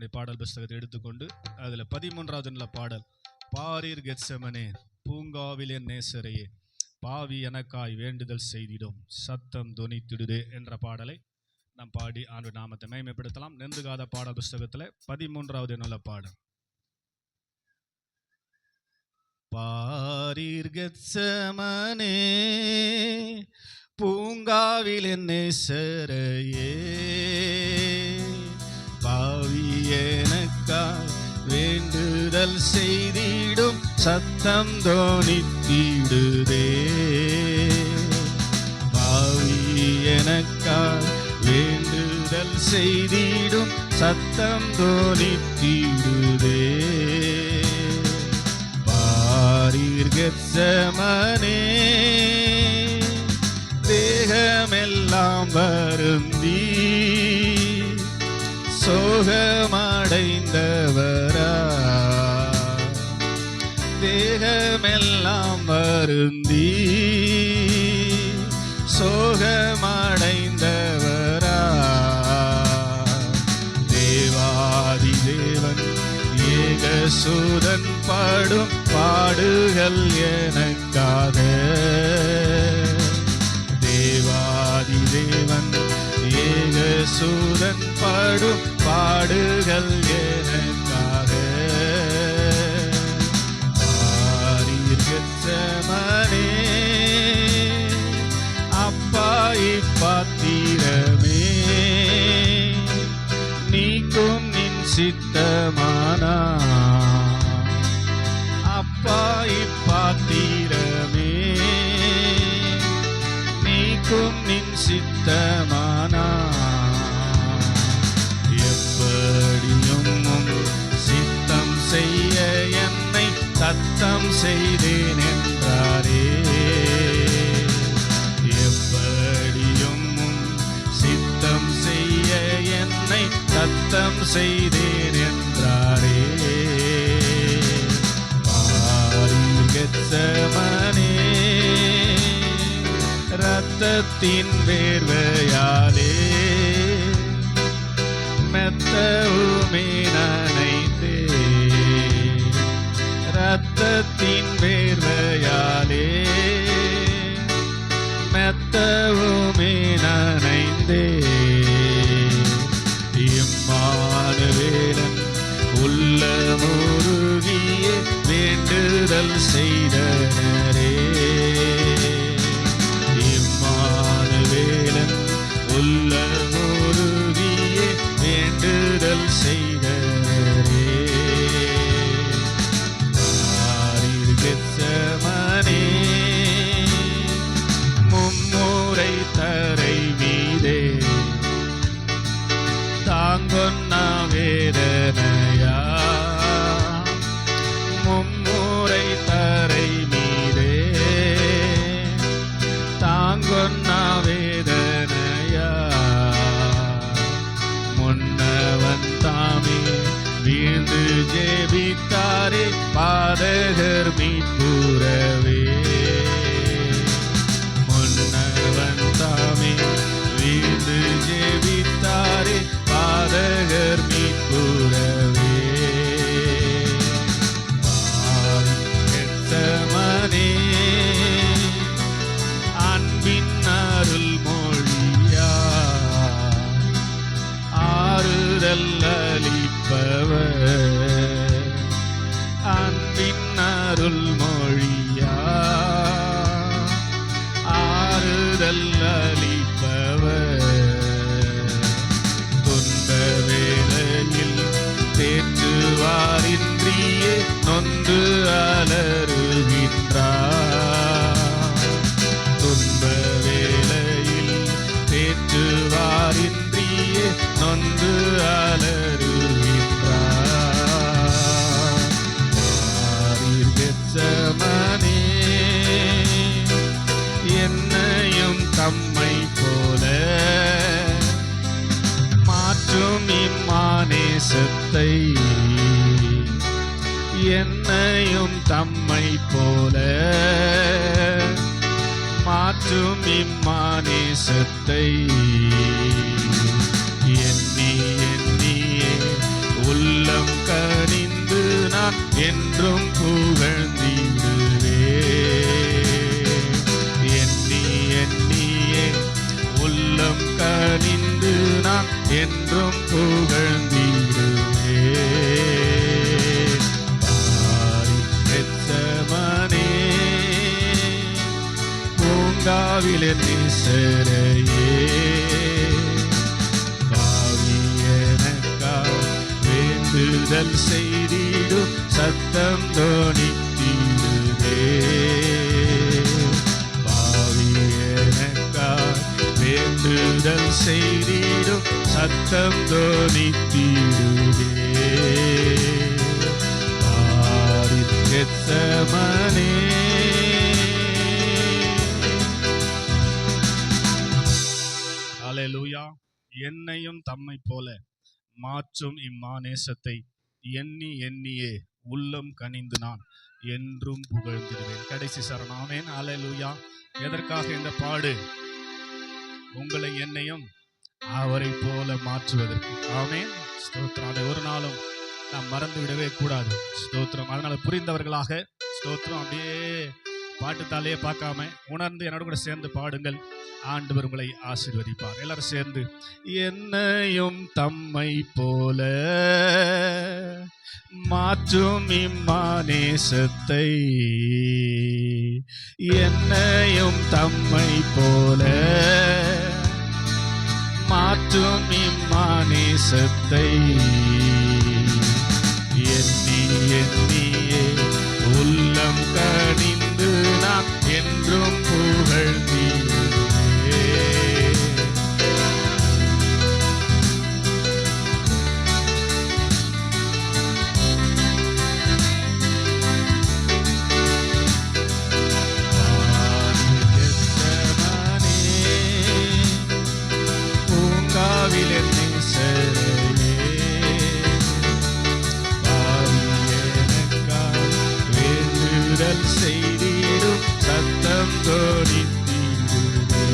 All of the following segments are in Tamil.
நம்முடைய பாடல் புஸ்தகத்தை எடுத்துக்கொண்டு அதில் 13வது பாடல், பாரீர் கெத்செமனே பூங்காவில் என் நேசரையே பாவி எனக்காய் வேண்டுதல் செய்திடும் சத்தம் தொனித்திடுதே என்ற பாடலை நாம் பாடி ஆண்டவர் நாமத்தை மகிமைப்படுத்தலாம். நெந்துகாத பாடல் புஸ்தகத்தில் 13வது பாடல். பாரீர் கெத்செமனே பூங்காவில் என் நேசரையே பாவி எனக்காய் வேண்டுதல் செய்திடும் சத்தம் தொனித்திடுதே பாவி எனக்காய் வேண்டுதல் செய்திடும் சத்தம் தொனித்திடுதே பாரீர் கெத்செமனே தேகமெல்லாம் வருந்தி சோகமடைந்தவரா தேகமெல்லாம் வருந்தி சோகமடைந்தவரா தேவாதி தேவன் ஏகசூதன் படும் பாடுகள் எனக்காக தேவாதி தேவன் ஏகசூதன் படும் பாடுகள் எனக்காக பாரீர் கெத்செமனே அப்பா இப்பாத்திரமே நீக்கும் நின் சித்தமானா அப்பா இப்பாத்திரமே நீக்கும் நின் சித்தமானா எப்படியும் சித்தம் செய்ய என்னை தத்தம் செய்தேன் என்றாரே எப்படியும் சித்தம் செய்ய என்னை தத்தம் செய்தேன் என்றாரே பாரீர் கெத்செமனே இரத்தத்தின் வேர்வையாலே மெத்தவுமே நனைந்தே இரத்தத்தின் வேர்வையாலே மெத்தவுமே நனைந்தே இம்மானுவேலன் உள்ளமுருகிய வேண்டுதல் செய்தனரே இம்மானுவேலன் உள்ளமுருகிய வேண்டுதல் செய்தனரே பாரீர் கெத்செமனே மும்முறை தரை மீதே தாங்கொன்னா வேதனையா மும்முறை தரை மீதே தாங்கொன்னா வேதனையா முன்னவன் தாமே வீழ்ந்து ஜெபித்தாரே பாதகர் மீட்புறவே முன்னவன் தாமே வீழ்ந்து ஜெபித்தாரே பாதகர் மீட்புறவே பாரீர் கெத்செமனே அன்பின் அருள் மொழியா ஆறுதல் அளிப்பவர் அன்பின் அருள் மொழியா ஆறுதல் அளிப்பவர் துன்ப வேளையில் தேற்றுவாரின்றியே நொந்து அலறுகின்றார் துன்ப வேளையில் தேற்றுவாரின்றியே நொந்து அலறுகின்றார் பாரீர் கெத்செமனே என்னையும் தம்மை போல மாற்றும் இம்மானேசத்தை என்னையும் தம்மை போல மாற்றும் இம்மானேசத்தை எண்ணி எண்ணியே உள்ள என்றும் புகழ்ந்திடுவே. எண்ணி எண்ணியே உள்ளம் கனிந்து நான் என்றும் புகழ்ந்திடுவே. கெத்செமனே பூங்காவிலே நேசரையே, பாவி எனக்காய் வேண்டுதல் செய்திடும் சத்தம் தொனித்திடுவே. பாவி எனக்காய் வேண்டுதல் செய்திடும் சத்தம் தொனித்திடுவே. கெத்செமனே அல்லேலூயா. என்னையும் தம்மை போல மாற்றும் இம்மாநேசத்தை எண்ணி எண்ணியே உள்ளம் கனிந்து நான் என்றும் புகழ்ந்திடுவேன். கடைசி சரணம். ஆமென். அல்லேலூயா. எதற்காக இந்த பாடு? உங்களை என்னையும் அவரை போல மாற்றுவதற்கு. ஆமென். ஸ்தோத்திரம். அதை ஒரு நாளும் நாம் மறந்து விடவே கூடாது. ஸ்தோத்திரம். அதனால புரிந்தவர்களாக ஸ்தோத்திரம் அப்படியே பாட்டுத்தாலேயே பார்க்காம உணர்ந்து என்னோட கூட சேர்ந்து பாடுங்கள். ஆண்டவர் உங்களை ஆசீர்வதிப்பார். எல்லாரும் சேர்ந்து என்னையும் தம்மை போல மாற்றும் இம்மாநேசத்தை, என்னையும் தம்மை போல மாற்றும் இம்மாநேசத்தை எண்ணி எண்ணியே உள்ளம் கனிந்து நான் என்றும் புகழ்ந்திடுவே. கெத்செமனே பூங்காவிலே நேசரையே, வேண்டுதல் செய்திடும் சத்தம் தொனித்திடுவே.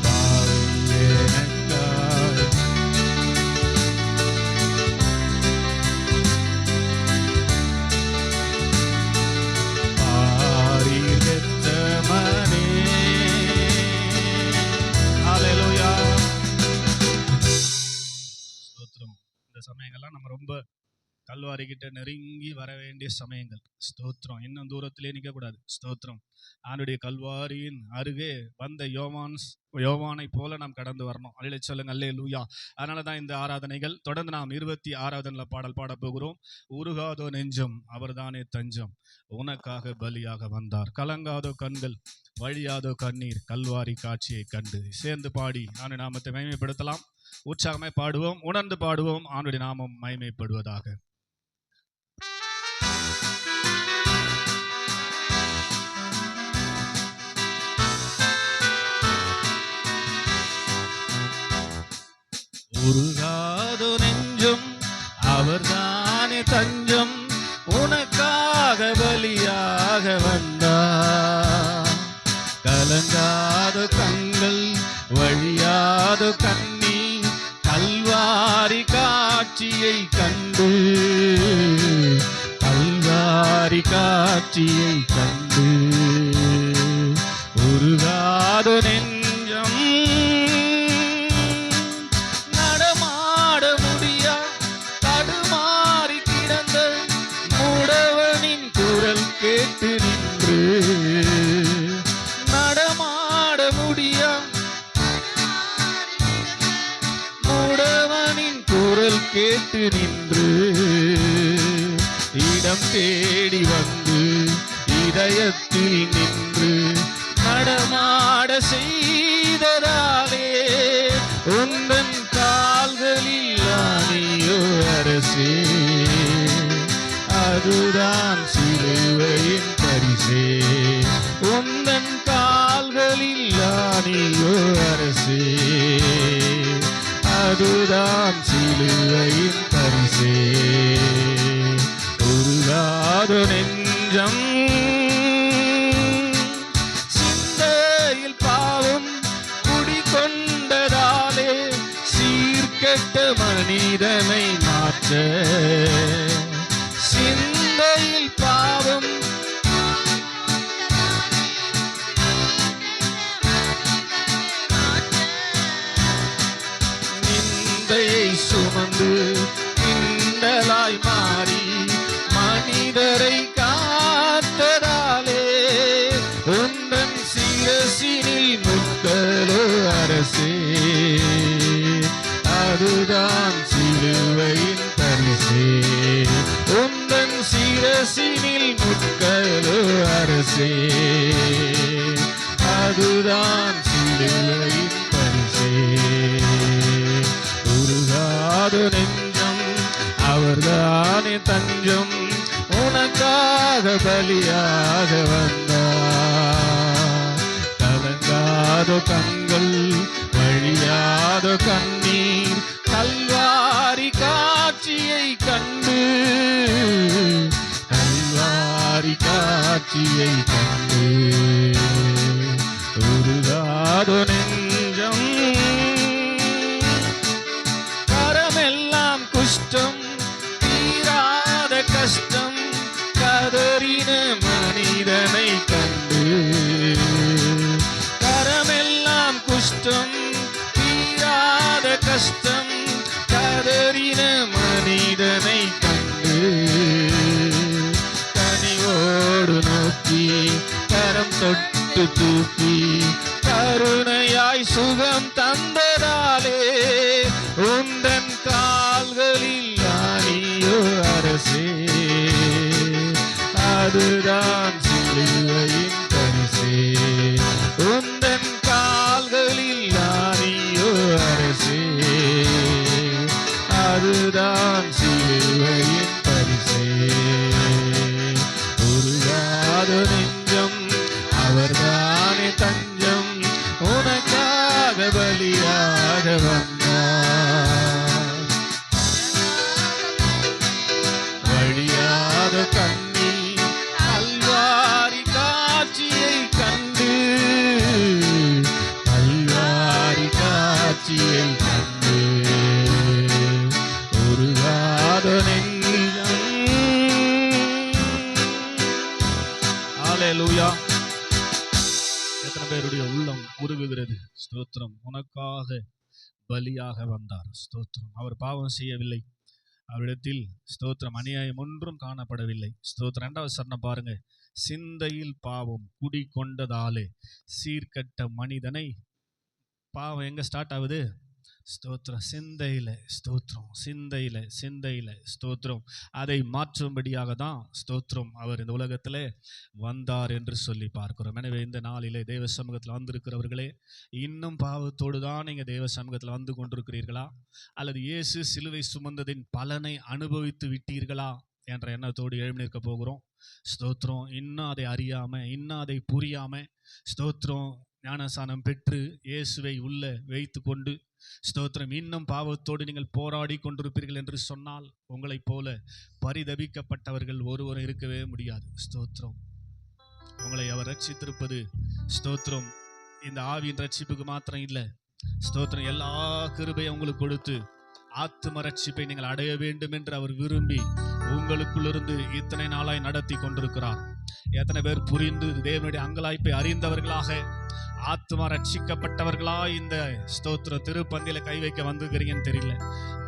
பாவி எனக்காய் பாரீர் கெத்செமனே. அல்லேலூயா. ஸ்தோத்திரம். இந்த சமயங்கள்லாம் நம்ம ரொம்ப கல்வாரி கிட்ட நெருங்கி வர வேண்டிய சமயங்கள். ஸ்தோத்திரம். இன்னும் தூரத்திலே நிற்க கூடாது. ஸ்தோத்திரம். ஆண்டுடைய கல்வாரியின் அருகே வந்த யோவானை போல நாம் கடந்து வரணும். அல்லேலூயா சொல்லுங்க. அல்லேலூயா. அதனால தான் இந்த ஆராதனைகள் தொடர்ந்து நாம் 26வது பாடல் பாட போகிறோம். உருகாதோ நெஞ்சம் அவர்தானே தஞ்சம், உனக்காக பலியாக வந்தார், கலங்காதோ கண்கள் வழியாதோ கண்ணீர், கல்வாரி காட்சியை கண்டு. சேர்ந்து பாடி ஆண்டு நாமத்தை மகிமைப்படுத்தலாம். உற்சாகமாய் பாடுவோம், உணர்ந்து பாடுவோம். ஆண்டுடைய நாமம் மகிமைப்படுவதாக. உருகாதோ நெஞ்சம் அவர்தானே தஞ்சம், உனக்காக பலியாக வந்தார், கலங்காதோ கண்கள் வழியாதோ கண்ணீர், கல்வாரி காட்சியை கண்டு, கல்வாரி காட்சியை கண்டு. உருகாதோ நெஞ்சம் நடமாட முடியா தடுமாறி கிடந்த மூடவனின் குரல் கேட்டு நின்று, நடமாட முடியா மூடவனின் குரல் கேட்டு நின்று, இடம் தேடி வந்து இதயத்தில் நின்று நடமாட செய்ததாலே, உந்தன் கால்களில் ஆணியோ அரசே, அதுதான் சிலுவையின் பரிசே, உந்தன் கால்களில் ஆணியோ அரசே, அதுதான் சிலுவையின் பரிசே. உருகாதோ நெஞ்சம் சிந்தையில் பாவம் குடிகொண்டதாலே, சீர்கெட்ட மனிதனை மாற்ற சிந்தையில் பாவம் நிந்தையை சுமந்து கிண்டலாய் மாறி மனிதரை காத்ததாலே உந்தன் சிரசினில் முட்களோ அரசே, அதுதான் சிலுவையின் பரிசே. உந்தன் சிரசினில் முட்களோ அரசே, அதுதான் சிலுவையின் பரிசே. உருகாத நெஞ்சம் அவர்தானே தஞ்சம், உனக்காக பலியாக வந்தார். கலங்காத கண்கள் வழியாத கண்ணீர் கல்வாரி காட்சியை கண்டு, கல்வாரி காட்சியை கண்டு. உருகாத நெஞ்சம் கரமெல்லாம் குஷ்டம் தீராத கஷ்டம் கதறின மனிதனை கண்டு. கரமெல்லாம் குஷ்டம் தீராத கஷ்டம் கதறின மனிதனை கண்டு. கனிவோடு நோக்கி கரம் தொட்டு தூக்கி கருணையாய் சுகம் தந்ததாலே உந்தன் கால்களில் ஆணியோ அரசே, அதுதான் சிலுவையின் பரிசே. உந்தன் கால்களில் ஆணியோ அரசே, அதுதான் சிலுவையின் பரிசே. உருகாத நெஞ்சம் அவர்தானே தஞ்சம், உனக்காக பலியாக வந்தார். வழியாத கண்ணீர் கல்வாரி காட்சியை கண்டு, கல்வாரி காட்சியை கண்டு. உருகாத நெஞ்சம். ஹல்லேலூயா. எத்தனை பேருடைய உள்ளம் உருகுகிறது. ஸ்தோத்திரம். உனக்காக பலியாக வந்தார். ஸ்தோத்திரம். அவர் பாவம் செய்யவில்லை, அவரிடத்தில் ஸ்தோத்திரம் அநியாயம் ஒன்றும் காணப்படவில்லை. ஸ்தோத்திரம். 2வது சரணம் பாருங்க. சிந்தையில் பாவம் குடி கொண்டதாலே சீர்கட்ட மனிதனை. பாவம் எங்க ஸ்டார்ட் ஆகுது? ஸ்தோத்திரம். சிந்தையில. ஸ்தோத்திரம். சிந்தையில, சிந்தையில. ஸ்தோத்திரம். அதை மாற்றும்படியாக தான் ஸ்தோத்திரம் அவர் இந்த உலகத்திலே வந்தார் என்று சொல்லி பார்க்கிறோம். எனவே இந்த நாளிலே தேவ சமூகத்தில் வந்திருக்கிறவர்களே, இன்னும் பாவத்தோடு தான் நீங்க தேவ சமூகத்தில் வந்து கொண்டிருக்கிறீர்களா, அல்லது இயேசு சிலுவை சுமந்ததின் பலனை அனுபவித்து விட்டீர்களா என்ற எண்ணத்தோடு எழும்பி நிற்க போகிறோம். ஸ்தோத்திரம். இன்னும் அதை அறியாம, இன்னும் அதை புரியாம, ஸ்தோத்திரம் ஞானசானம் பெற்று இயேசுவை உள்ள வைத்து கொண்டு ஸ்தோத்திரம் இன்னும் பாவத்தோடு நீங்கள் போராடி கொண்டிருப்பீர்கள் என்று சொன்னால், உங்களைப் போல பரிதபிக்கப்பட்டவர்கள் ஒருவரும் இருக்கவே முடியாது. ஸ்தோத்திரம். உங்களை அவர் ரட்சித்திருப்பது ஸ்தோத்திரம் இந்த ஆவியின் ரட்சிப்புக்கு மாத்திரம் இல்லை. ஸ்தோத்திரம் எல்லா கிருபையும் உங்களுக்கு கொடுத்து ஆத்தும ரட்சிப்பை நீங்கள் அடைய வேண்டும் என்று அவர் விரும்பி உங்களுக்குள்ளிருந்து இத்தனை நாளாய் நடத்தி கொண்டிருக்கிறார். எத்தனை பேர் புரிந்து தேவனுடைய அங்கலாய்ப்பை அறிந்தவர்களாக ஆத்மா ரட்சிக்கப்பட்டவர்களா இந்த ஸ்தோத்திர திருப்பந்தியில கை வைக்க வந்துக்கிறீங்கன்னு தெரியல.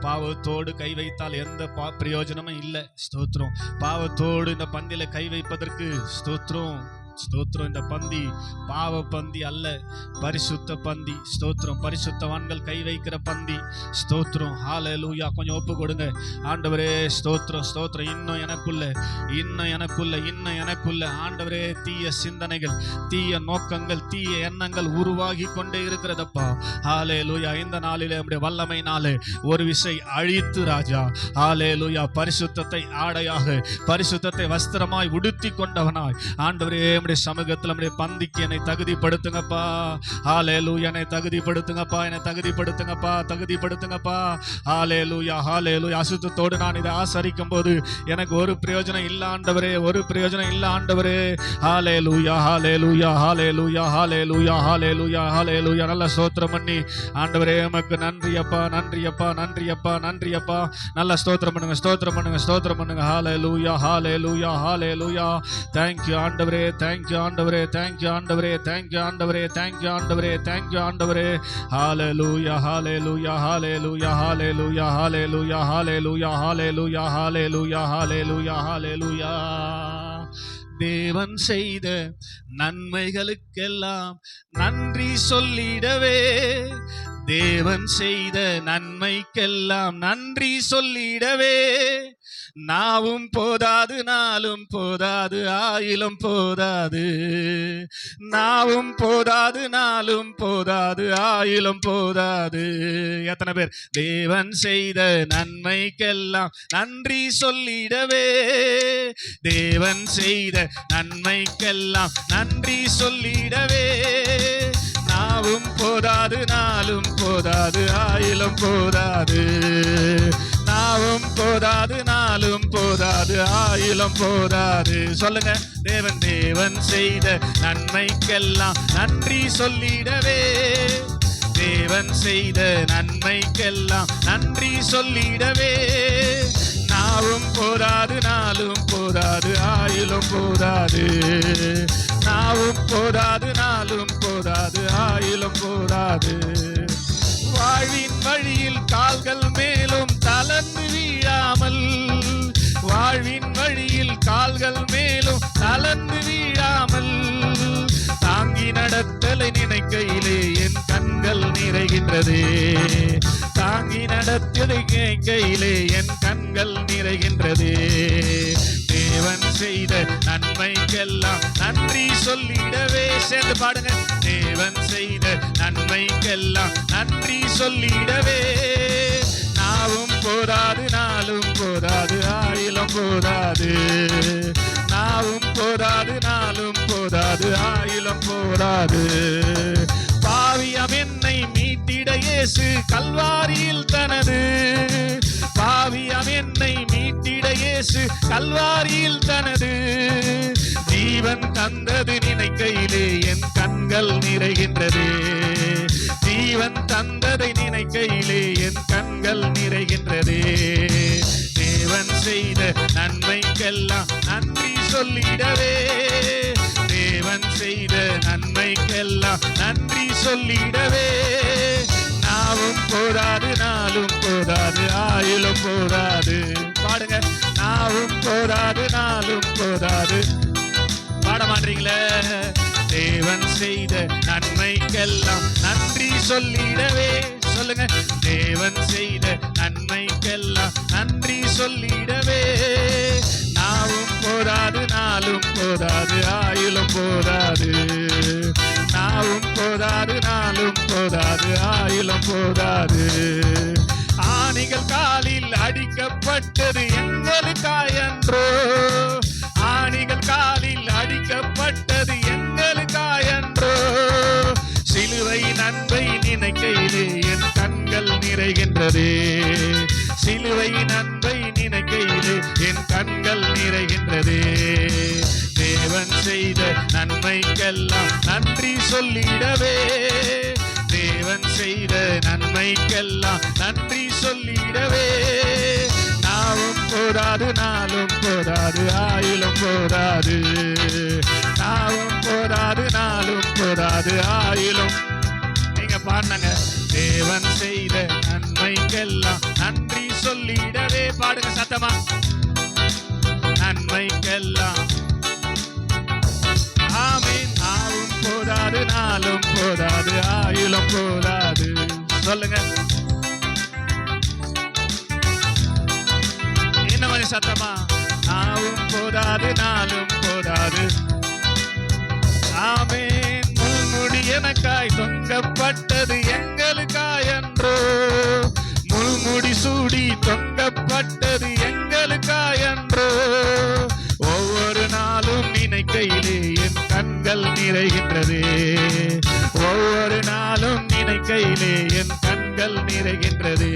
பாவத்தோடு கை வைத்தால் எந்த பிரயோஜனமும் இல்லை. ஸ்தோத்திரம். பாவத்தோடு இந்த பந்தியில கை வைப்பதற்கு ஸ்தோத்திரம் ஸ்தோத்திரம் இந்த பந்தி பாவ பந்தி அல்ல, பரிசுத்த பந்தி. ஸ்தோத்திரம். பரிசுத்தவான்கள் கை வைக்கிற பந்தி. ஸ்தோத்திரம். ஹல்லேலூயா. கொஞ்சம் ஒப்பு கொடுங்க. ஆண்டவரே ஸ்தோத்திரம் ஸ்தோத்திரம். இன்னும் எனக்குள்ள இன்னும் எனக்குள்ள இன்னும் எனக்குள்ள ஆண்டவரே தீய சிந்தனைகள், தீய நோக்கங்கள், தீய எண்ணங்கள் உருவாகி கொண்டே இருக்கிறதப்பா. ஹல்லேலூயா. இந்த நாளிலே நம்முடைய வல்லமையினாலே ஒரு விசை அழித்து ராஜா. ஹல்லேலூயா. பரிசுத்தத்தை ஆடையாக, பரிசுத்தத்தை வஸ்திரமாய் உடுத்தி கொண்டவனாய் ஆண்டவரே நம்முடைய சமூகத்தில் நம்முடைய பந்திக்கு என்னை தகுதிப்படுத்துங்கப்பா. ஹல்லேலூயா, என்னை தகுதிப்படுத்துங்கப்பா, என்னை தகுதிப்படுத்துங்கப்பா, தகுதிப்படுத்துங்கப்பா. ஹல்லேலூயா, ஹல்லேலூயா. அசுத்தத்தோடு நான் இதை ஆசரிக்கும் போது எனக்கு ஒரு பிரயோஜனம் இல்ல ஆண்டவரே, ஒரு பிரயோஜனம் இல்ல ஆண்டவரே. ஹல்லேலூயா, ஹல்லேலூயா, ஹல்லேலூயா, ஹல்லேலூயா, ஹல்லேலூயா, ஹல்லேலூயா. நல்ல ஸ்தோத்திரம் பண்ணி ஆண்டவரே உமக்கு நன்றி அப்பா, நன்றி அப்பா, நன்றி அப்பா, நன்றி அப்பா. நல்ல ஸ்தோத்திரம் பண்ணுங்க, ஸ்தோத்திரம் பண்ணுங்க, ஸ்தோத்திரம் பண்ணுங்க. ஹல்லேலூயா, ஹல்லேலூயா, ஹல்லேலூயா. Thank you ஆண்டவரே, thank you ஆண்டவரே, thank you ஆண்டவரே, thank you ஆண்டவரே, thank you ஆண்டவரே, thank you ஆண்டவரே. ஹல்லேலூயா, hallelujah, hallelujah, hallelujah, hallelujah, hallelujah, hallelujah, hallelujah, hallelujah, ஹல்லேலூயா. தேவன் செய்த நன்மைகளுக்கெல்லாம் நன்றி சொல்லிடவே, தேவன் செய்த நன்மைக்கெல்லாம் நன்றி சொல்லிடவே, நாவும் போதாது, நாளும் போதாது, ஆயிலும் போதாது. நாவும் போதாது, நாளும் போதாது, ஆயிலும் போதாது. எத்தனை பேர் தேவன் செய்த நன்மைக்கெல்லாம் நன்றி சொல்லிடவே, தேவன் செய்த நன்மைக்கெல்லாம் நன்றி சொல்லிடவே, நாவும் போதாது, நாளும் போதாது, ஆயிலும் போதாது. நாவும் போதாது, நாளும் போதாது, ஆயிலும் போதாது. சொல்லுங்க, தேவன் தேவன் செய்த நன்மைக்கெல்லாம் நன்றி சொல்லிடவே, தேவன் செய்த நன்மைக்கெல்லாம் நன்றி சொல்லிடவே, நாவும் போதாது, நாளும் போதாது, ஆயிலும் போதாது. நாவும் போதாது, நாளும் போதாது, ஆயிலும் போதாது. வாழ்வின் வழியில் கால்கள் மேலும் தளர்ந்து வீழாமல், வாழ்வின் வழியில் கால்கள் மேலும் தளர்ந்து வீழாமல், தாங்கி நடத்தலை நினைக்கையிலே என் கண்கள் நிறைகின்றதே, தாங்கி நடத்தலை நினைக்கையிலே என் கண்கள் நிறைகின்றதே. தேவன் செய்த நன்மைக்கெல்லாம் நன்றி சொல்லிடவே, சேர்ந்து பாடுங்க. தேவன் செய்த நன்மைக்கெல்லாம் நன்றி சொல்லிடவே, நாவும் போதாது, நாளும் போதாது, ஆயிலும் போதாது. நாவும் போதாது, நாளும் போதாது, ஆயிலும் போதாது. பாவியம் என்னை மீட்டிட இயேசு கல்வாரியில் தனது, பாவியம் என்னை மீட்டிட இயேசு கல்வாரியில் தனது ஜீவன் தந்தது நினைக்கையிலே என் கண்கள் நிறைகின்றதே, ஜீவன் தந்ததை நினைக்கையிலே என் கண்கள் நிறைகின்றதே. தேவன் செய்த நன்மைக்கெல்லாம் நன்றி சொல்லிடவே, தேவன் செய்த நன்மைக்கெல்லாம் நன்றி சொல்லிடவே, நாவும் போதாது, நாளும் போதாது, ஆயிலும் போதாது. பாடுங்க, நாவும் போதாது, நாளும் போதாது. பாட மாட்டீங்களே. தேவன் செய்த நன்மைக்கெல்லாம் நன்றி சொல்லிடவே, சொல்லுங்க. தேவன் செய்த நன்மைக்கெல்லாம் நன்றி சொல்லிடவே, நாவும் போதாது, நாளும் போதாது, ஆயிலும் போதாது. நாவும் போதாது, நாளும் போதாது, ஆயிலும் போதாது. ஆணிகள் காலில் அடிக்கப்பட்டது எங்களுக்காயன்றோ, ஆணிகள் காலில் அடிக்கப்பட்டது எங்களுக்காயன்றோ, சிலுவையின் அன்பை நினைக்கையிலே என் கண்கள் நிறைகின்றதே, சிலுவையின் அன்பை நினைக்கையிலே என் கண்கள் நிறைகின்றதே. தேவன் செய்த நன்மைக்கெல்லாம் நன்றி சொல்லிடவே, தேவன் செய்த நன்மைக்கெல்லாம் நன்றி சொல்லிடவே, நாவும் போதாது, நாளும் போதாது, ஆயிலும் போதாது. நாவும் போதாது, நாளும் போதாது, ஆயிலும். நீங்க பாடுங்க. தேவன் செய்த நன்மைக்கெல்லாம் நன்றி சொல்லிடவே, பாடுங்க சத்தமா. நன்மைக்கெல்லாம் ஆமீன். நாவும் போதாது, நாளும் போதாது, ஆயிலும் போதாது. சொல்லுங்க என்ன மாதிரி சத்தமா. நாவும் போதாது, நாளும் போதாது. ஆமீன். முள்முடி எனக்காய் தொங்கப்பட்டது எங்களுக்காயன்றோ, முள்முடி சூடி தொங்கப்பட்டது எங்களுக்காயன்றோ, ஒவ்வொரு நாளும் நினைக்கையிலே என் நிறைகின்றது. ஒவ்வொரு நாளும் நினைக்கையிலே என் கண்கள் நிறைகின்றது.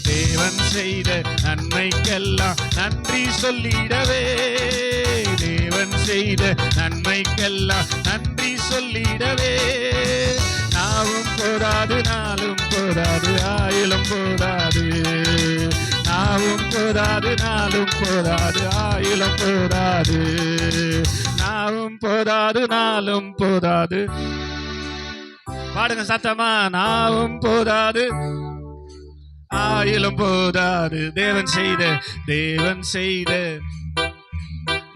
தேவன் செய்த நன்மைக்கெல்லாம் நன்றி சொல்லிடவே, தேவன் செய்த நன்மைக்கெல்லாம் நன்றி சொல்லிடவே. நாவும் போதாது, நாளும் போதாது, ஆயிலும் போதாது. நாவும் போதாது, நாளும் போதாது, ஆயிலும் போதாது. நாவும் போதாது, நாளும் போதாது. பாடுங்க சத்தமா. நாவும் போதாது, ஆயிலும் போதாது. தேவன் செய்த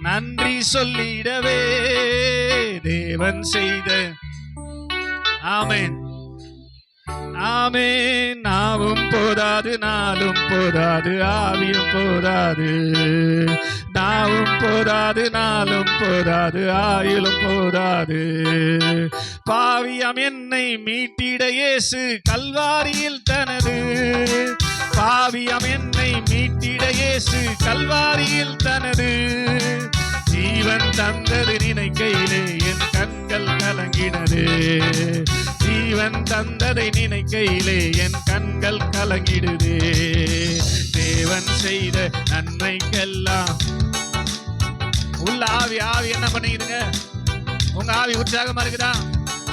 நன்றி சொல்லிடவே, தேவன் செய்த. ஆமென் ஆமென். நாவும் போதாது, நாளும் போதாது, ஆவியும் போதாது. நாவும் போதாது, நாளும் போதாது, ஆயிலும் போதாது. பாவியாம் என்னை மீட்டிட இயேசு கல்வாரியில் தனது. பாவியாம் என்னை மீட்டிட இயேசு கல்வாரியில் தனது ஜீவன் தந்தது நினைக்கையிலே என் கண்கள் கலங்கினது. ஜீவன் தந்ததை நினைக்கையிலே என் கண்கள் கலங்கிடுதே. தேவன் செய்த நன்மைக்கெல்லாம் உள்ள ஆவி என்ன பண்ணிடுங்க? உங்க ஆவி உற்சாகமா இருக்குதா?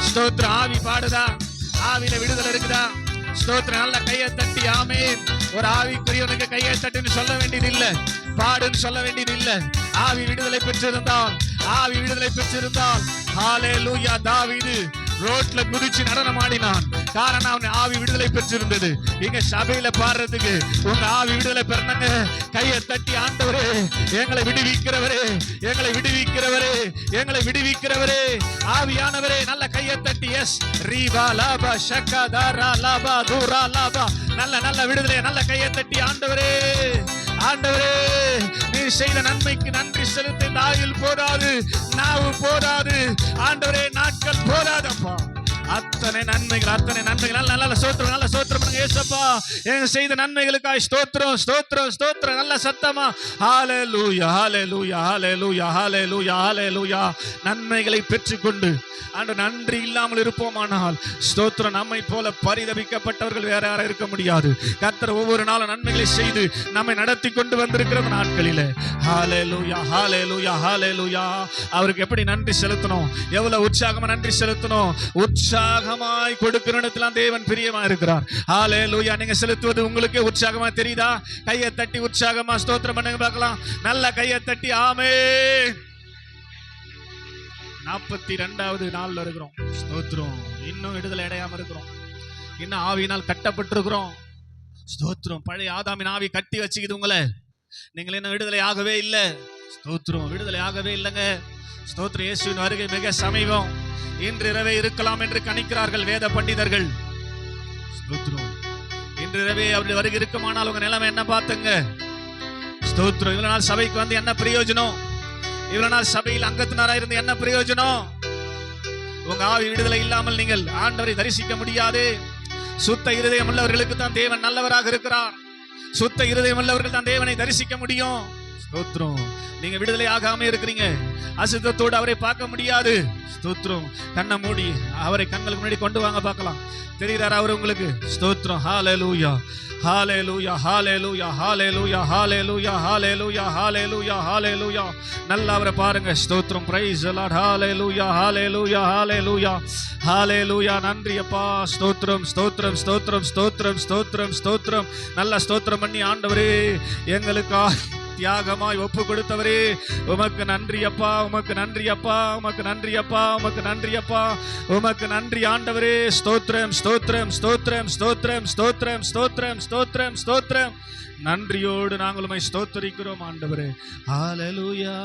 ஸ்தோத்திரம். ஆவி பாடுதா? ஆவியில விடுதலை இருக்குதா? ஸ்தோத்திரம். நல்ல கையை தட்டி ஆமென். ஒரு ஆவிக்குரியவனுக்கு கையை தட்டுன்னு சொல்ல வேண்டியது இல்ல, பாடுன்னு சொல்ல வேண்டியது இல்ல. ஆவி விடுதலை பெற்றிருந்தால், ஆவி விடுதலை பெற்றிருந்தால் ஹல்லேலூயா. தாவீது ரோட்ல குதிச்சு நடனம் ஆடினான். காரணம் அவன் ஆவி விடுதலை பெற்றிருந்தது. இங்க சபையில பாடுறதுக்கு உங்க ஆவி விடுதலை பெறணுங்க. கையை தட்டி ஆண்டவரே, எங்களை விடுவிக்கிறவரே, எங்களை விடுவிக்கிறவரே, எங்களை விடுவிக்கிறவரே, ஆவியானவரே. நல்ல கையை தட்டி எஸ் ரீபா லாபா ஷக்கா தாரா லாபா தூரா லாபா. நல்ல விடுதலை. நல்ல கையை தட்டி ஆண்டவரே, ஆண்டவரே நீ செய்த நன்மைக்கு நன்றி செலுத்த இந்த ஆயுள் போதாது, நாவு போதாது ஆண்டவரே, நாட்கள் போதாதப்பா. அத்தனை நன்மைகள் நல்ல ஸ்தோத்திரம், நல்ல ஸ்தோத்திரம் பண்ணுங்க ஏசப்பா. எங்க செய்த நன்மைகளுக்காய் ஸ்தோத்திரம், ஸ்தோத்திரம், ஸ்தோத்திரம். நல்ல சத்தமா ஹல்லேலூயா, ஹல்லேலூயா, ஹல்லேலூயா, ஹல்லேலூயா, ஹல்லேலூயா. நன்மைகளை பெற்றுக்கொண்டு ஆண்டு நன்றி இல்லாமல் இருப்போமானால் ஸ்தோத்திரம். நம்மை போல பரிதபிக்கப்பட்டவர்கள் வேற யாரும் இருக்க முடியாது. கர்த்தர் ஒவ்வொரு நாளும் நன்மைகளை செய்து நம்மை நடத்தி கொண்டு வந்திருக்கிற நாட்களிலே ஹல்லேலூயா, ஹல்லேலூயா, ஹல்லேலூயா. அவருக்கு எப்படி நன்றி செலுத்தணும்? எவ்வளவு உற்சாகமா நன்றி செலுத்தணும்? உற்சாகமாய் கொடுக்கிற இடத்துல தேவன் பிரியமா இருக்கிறார். ஹல்லேலூயா. நீங்க செலுத்துவது உங்களுக்கு உற்சாகமா தெரியுதா? கையை தட்டி உற்சாகமா ஸ்தோத்திரம் பண்ணுங்க பார்க்கலாம். நல்ல கையை தட்டி ஆமென். 42வது நாள்ல இருக்கிறோம். ஸ்தோத்திரம். இன்னும் விடுதலை அடையாம இருக்கிறோம். இன்னும் ஆவியினால் கட்டப்பட்டிருக்கிறோம். ஸ்தோத்திரம். பழைய ஆதாமின் ஆவி கட்டி வச்சுக்குது உங்களை. நீங்கள் இன்னும் விடுதலை ஆகவே இல்லை. ஸ்தோத்திரம். விடுதலை ஆகவே இல்லைங்க. ஸ்தோத்திரம். இயேசுவின் வருகை மிக சமீபம். இன்று இரவே இருக்கலாம் என்று கணிக்கிறார்கள் வேத பண்டிதர்கள். ஸ்தோத்திரம். இன்று இரவே அவருடைய வருகை இருக்குமானால் உங்க நிலைமை என்ன பார்த்துங்க. ஸ்தோத்திரம். இவ்வளவு நாள் சபைக்கு வந்து என்ன பிரயோஜனம்? இவ்வளவு நாள் சபையில் அங்கத்தினராக இருந்து என்ன பிரயோஜனம்? உங்க ஆவி விடுதலை இல்லாமல் நீங்கள் ஆண்டவரை தரிசிக்க முடியாது. சுத்த இருதயம் உள்ளவர்களுக்கு தான் தேவன் நல்லவராக இருக்கிறார். சுத்த இருதயம் உள்ளவர்கள் தான் தேவனை தரிசிக்க முடியும். ஸ்தோத்திரம். நீங்க விடுதலை ஆகாம இருக்கிறீங்க. அசுத்தத்தோடு அவரை பார்க்க முடியாது. ஸ்தோத்திரம். கண்ணை மூடி அவரை கண்களுக்கு முன்னாடி கொண்டு வாங்க பார்க்கலாம். தெரிகிறார் அவர் உங்களுக்கு? ஸ்தோத்திரம். ஹல்லேலூயா, hallelujah, hallelujah, hallelujah, hallelujah, hallelujah, hallelujah, ஹல்லேலூயா. நல்லா அவரை பாருங்க. ஸ்தோத்திரம். Praise the lord. Hallelujah, hallelujah, hallelujah, hallelujah. நன்றி அப்பா. ஸ்தோத்திரம், ஸ்தோத்திரம், ஸ்தோத்திரம், ஸ்தோத்திரம், ஸ்தோத்திரம், ஸ்தோத்திரம். நல்ல ஸ்தோத்திரம் பண்ணி ஆண்டவரே எங்களுக்காக தியாகமாய் ஒப்பு கொடுத்தவரே உமக்கு நன்றி அப்பா, உமக்கு நன்றி அப்பா, உமக்கு நன்றி அப்பா, உமக்கு நன்றி அப்பா, உமக்கு நன்றி ஆண்டவரே. ஸ்தோத்திரம், ஸ்தோத்திரம், ஸ்தோத்திரம், ஸ்தோத்திரம், ஸ்தோத்திரம், ஸ்தோத்திரம், ஸ்தோத்திரம், ஸ்தோத்திரம். நன்றியோடு நாங்கள் உம்மை ஸ்தோத்திரிக்கிறோம் ஆண்டவரே. ஹல்லேலூயா.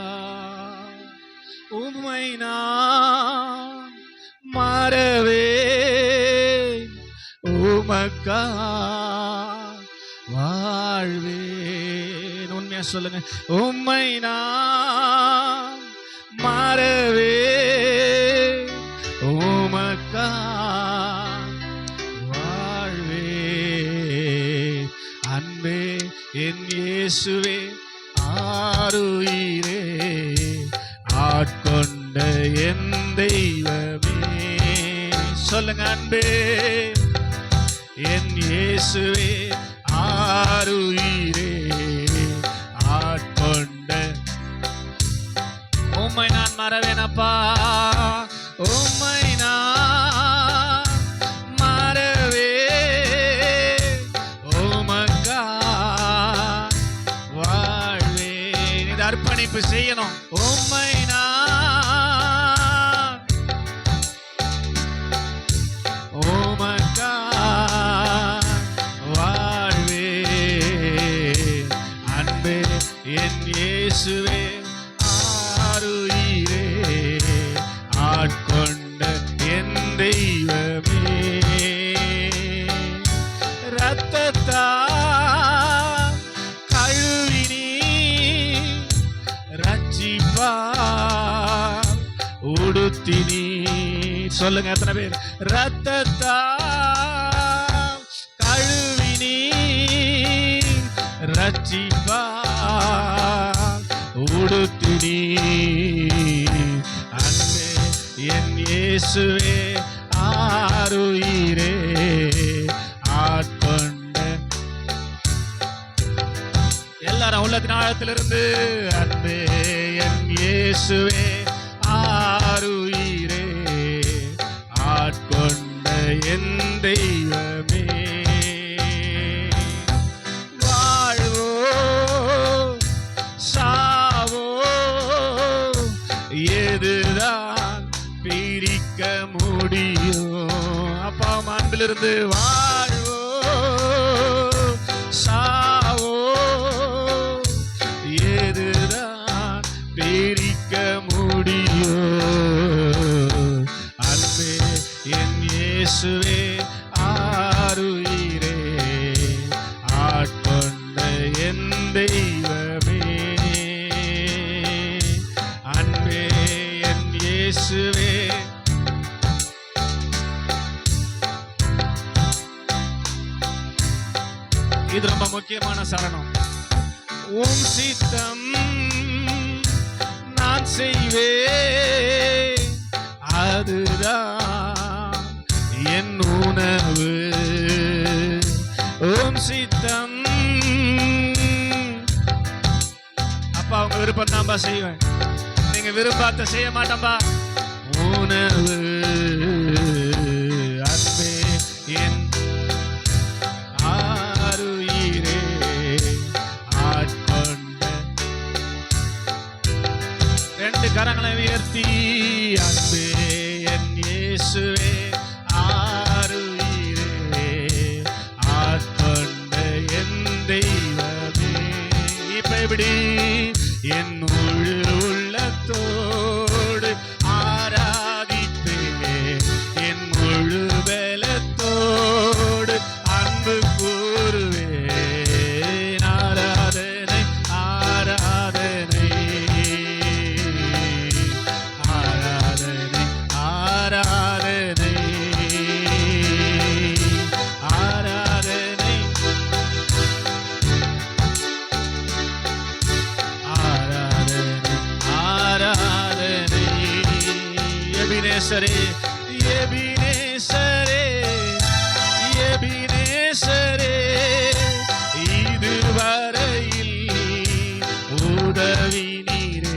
உம்மை நான் மறவே உமக்கா வாழ்வே. உண்மையா சொல்லுங்க. உம்மை நான் மறவே உமக்கா வாழ்வே. அன்பே என் இயேசுவே ஆருயிரே ஆட்கொண்ட என் தெய்வமே. சொல்லுங்க, அன்பே என் இயேசுவே ஆருயிரே ஆட்கொண்ட உம்மை நான் மறவேனப்பா, உம்மை நான் மறவே உமக்கா வாழ்வேன். இது அர்ப்பணிப்பு செய்யணும். உம்மை நான் உமக்கா வாழ்வேன். அன்பே என் இயேசுவே ஆருயிரே ஆட்கொண்ட என் தெய்வமே. ரத்தத்தா கழுவினி ரட்சிப்பா உடுத்தினி. சொல்லுங்க எத்தனை பேர்? ரத்தத்தா கழுவினி ரட்சிப்பா உடுத்தினி. அன்பே என் இயேசுவே ஆருயிரே ஆட்கொண்ட. எல்லாரும் உள்ளத்தின் ஆழத்திலிருந்து அன்பே என் இயேசுவே ஆருயிரே ஆட்கொண்ட என் தெய்வமே. வாழ்வோ சாவோ எதுதான் பிரிக்க முடியும்? அப்பா அன்பிலிருந்து வாழ்வோ சாவோ எதுதான் பிரிக்க முடியும்? அன்பே என் இயேசுவே ஆருயிரே ஆட்கொண்ட என் தெய்வமே. அன்பே என் இயேசுவே. இது ரொம்ப முக்கியமான சரணம். உம் சித்தம் நான் செய்வேன், அதுதான் என் உணவு. உம் சித்தம் அப்பா உங்க விருப்பம் தான்பா செய்வேன், நீங்க விரும்பாத செய்ய மாட்டேன்பா. உணவு அன்பே என் ஆருயிரே ஆட்கொண்ட. ரெண்டு கரங்களை உயர்த்தி அன்பே என் இயேசுவே ஆருயிரே ஆட்கொண்ட என் தெய்வமே. இப்ப எப்படி? என் முழு உள்ளத்தோடு ஆராதிப்பேன், என் முழு பலத்தோடு அன்பு கூறுவேன். ஆராதனை ஆராதனை ஆராதனை ஆராதனை ஆராதனை ஆராதனை ஆராதனை. எபினேசரே எபினேசரே எபினேசரே இதுவரையில் உதவி நீரே.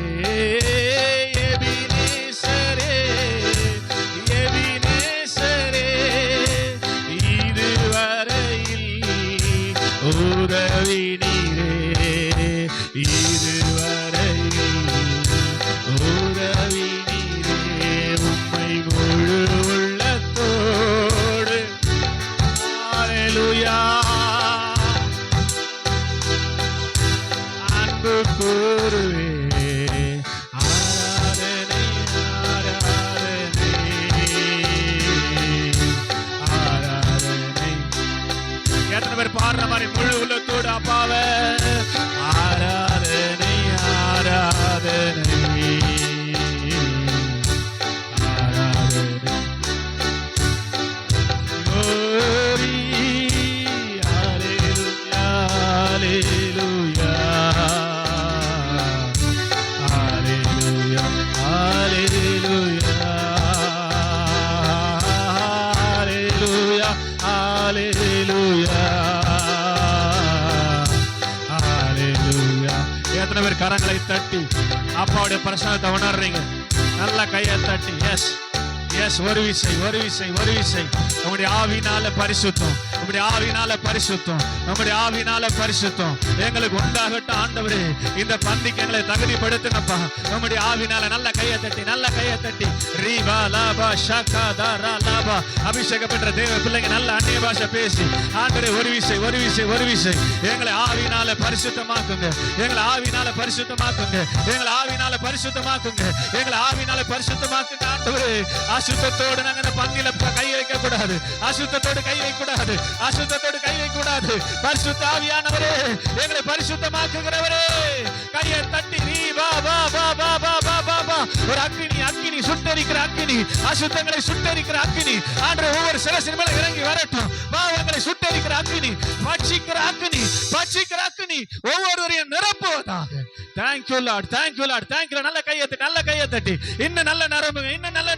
எபினேசரே எபினேசரே இதுவரையில் உதவி நீரே. இதுவரையில் உதவி நீரே. உம்மை முழு உள்ளத்தோடு ஹல்லேலூயா அன்பு கூறுவே. ஆராதனை ஆராதனை ஆராதனை. எத்தனை பேர் பாடுற மாதிரி முழு உள்ளத்தோடு அப்பாவே ஆராதனை ஆராதனை ஆராதனை. Glory, hallelujah, hallelujah. எத்தனை பேர் கரங்களை தட்டி அப்பாவுடைய பிரசன்னத்தை உணர்றீங்க? நல்ல கையை தட்டி எஸ் எஸ். ஒரு விசை நம்முடைய ஆவினால பரிசுத்தம், நம்முடைய ஆவினால பரிசுத்தம், நம்முடைய ஆவினால பரிசுத்தம் எங்களுக்கு உண்டாகட்டும் ஆண்டவரே. இந்த பந்திக்கு எங்களை தகுதிப்படுத்தினப்பா நம்முடைய ஆவினால. நல்ல கையை தட்டி ரீபா லாபா ஷாகா தாரா லாபா. அபிஷேகம் பெற்ற தேவ பிள்ளைங்க நல்ல அந்நிய பாஷை பேசி ஆண்டவரே ஒரு விசை எங்களை ஆவினால பரிசுத்தமாக்குங்க, எங்களை ஆவினால பரிசுத்தமாக்குங்க, எங்களை ஆவினால பரிசுத்தமாக்குங்க, எங்களை ஆவினால பரிசுத்தமாக்குங்க ஆண்டவரே. அசுத்தத்தோடு நாங்க இந்த பந்தியில கை வைக்க கூடாது, அசுத்தத்தோடு கை வைக்க கூடாது. பரிசுத்த ஆவியானவரே எங்களை பரிசுத்தமாக்குகிறவரே கையை தட்டி நீ வா வா வா வா வா வா வா வா. ஒரு அக்கினி சுட்டெரிக்கிற அக்கினி, அசுத்தங்களை சுட்டெரிக்கிற அக்கினி ஆண்டவரே ஒவ்வொரு சிரசின் மேல இறங்கி வரட்டும். பாவங்களை சுட்டெரிக்கிற அக்கினி, பட்சிக்கிற அக்கினி ஒவ்வொருவரையும் நிரப்புவதாக. Thank you lord, thank you lord, thank you. நல்ல கையை தட்டி இன்னும் நல்ல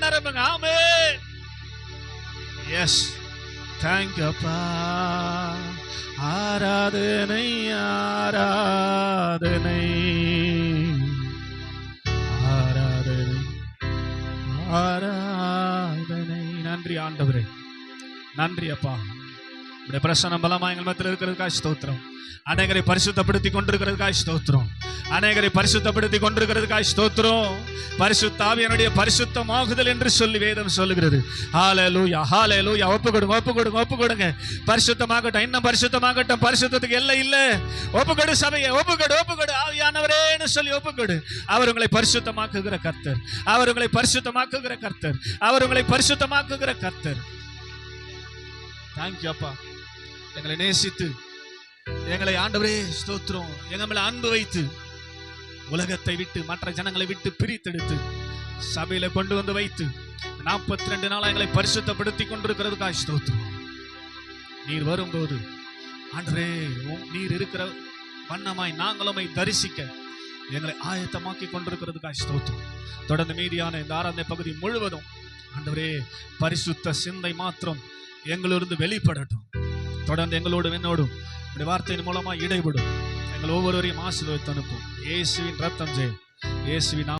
நிரம்புங்க. ஆமென். எஸ், தேங்க்யூ அப்பா. ஆராதனை நன்றி ஆண்டவரே, நன்றி அப்பா. உடைய பிரசன்னம் பலமா எங்கள் மத்தியில் இருக்கிறதுக்காக ஸ்தோத்திரம். அநேகரை பரிசுத்தப்படுத்தி கொண்டிருக்கிறதுக்காக ஸ்தோத்திரம். பரிசுத்த ஆவியானுடைய பரிசுத்தமாகுதல் என்று சொல்லி வேதம் சொல்லுகிறது. ஹல்லேலூயா, ஹல்லேலூயா. ஒப்பு கொடுங்க. பரிசுத்தமாகட்டும், இன்னும் பரிசுத்தமாகட்டும். பரிசுத்தத்துக்கு எல்லை இல்லை. ஒப்புக்கொடு சபையை, ஒப்புக்கொடு ஆவியானவரேன்னு சொல்லி ஒப்புக்கொடு. அவர் உங்களை பரிசுத்தமாக்குகிற கர்த்தர், அவர் உங்களை பரிசுத்தமாக்குகிற கர்த்தர். தேங்க்யூ அப்பா. எங்களை நேசித்து, எங்களை ஆண்டவரே ஸ்தோத்திரம், எங்க மேல அன்பு வைத்து, உலகத்தை விட்டு மற்ற ஜனங்களை விட்டு பிரித்தெடுத்து சபையில கொண்டு வந்து வைத்து 42 நாளா எங்களை பரிசுத்தப்படுத்தி கொண்டிருக்கிறதுக்காக ஸ்தோத்திரம். நீர் வரும்போது ஆண்டவரே நீர் இருக்கிற வண்ணமாய் நாங்களும் தரிசிக்க எங்களை ஆயத்தமாக்கி கொண்டிருக்கிறதுக்காக ஸ்தோத்திரம். தொடர்ந்து மீதியான இந்த ஆராதனை பகுதி முழுவதும் ஆண்டவரே பரிசுத்த சிந்தை மாத்திரம் எங்களிருந்து வெளிப்படட்டும். தொடர்ந்து எங்களோடும் என்னோடும் வார்த்தையின் மூலமா இடைபடும். எங்கள் ஒவ்வொருவரையும் ஆசீர்வதித்து அனுப்பும். இயேசுவின் ரத்தம் ஜெயம், இயேசுவின்